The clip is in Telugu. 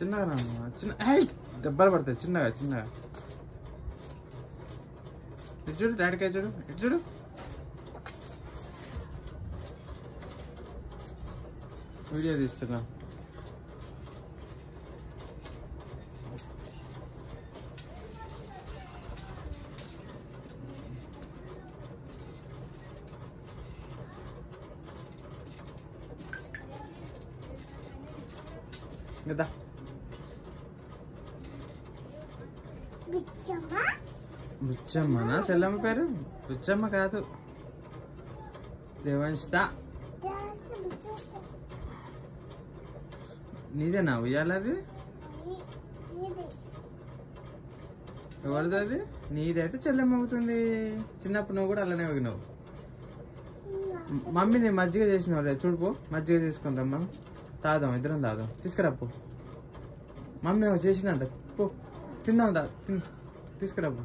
చిన్నగా రామ్మా చిన్న దెబ్బలు పడతాయి చిన్నగా చిన్నగా. ఇటు చూడు డాడీకాయ చూడు ఇటు చూడు. వీడియో తీస్తున్నా. కదా బుచ్చమ్మనా చెల్లమ్మ పేరు? బుచ్చమ్మ కాదు దేవంశిత. నీదేనా ఉయ్యాలది? ఎవరిది అది? నీదైతే చెల్లెమ్మ అవుతుంది. చిన్నప్పుడు నువ్వు కూడా అలానే ఊగినావు. మమ్మీని మజ్జిగ చేసినావు చూడుపో. మజ్జిగ తీసుకుందాం మనం తాదాం ఇద్దరం తాదాం. తీసుకురాపో. మమ్మీ చేసిందంట పో తిందాం తీసుకురాపో.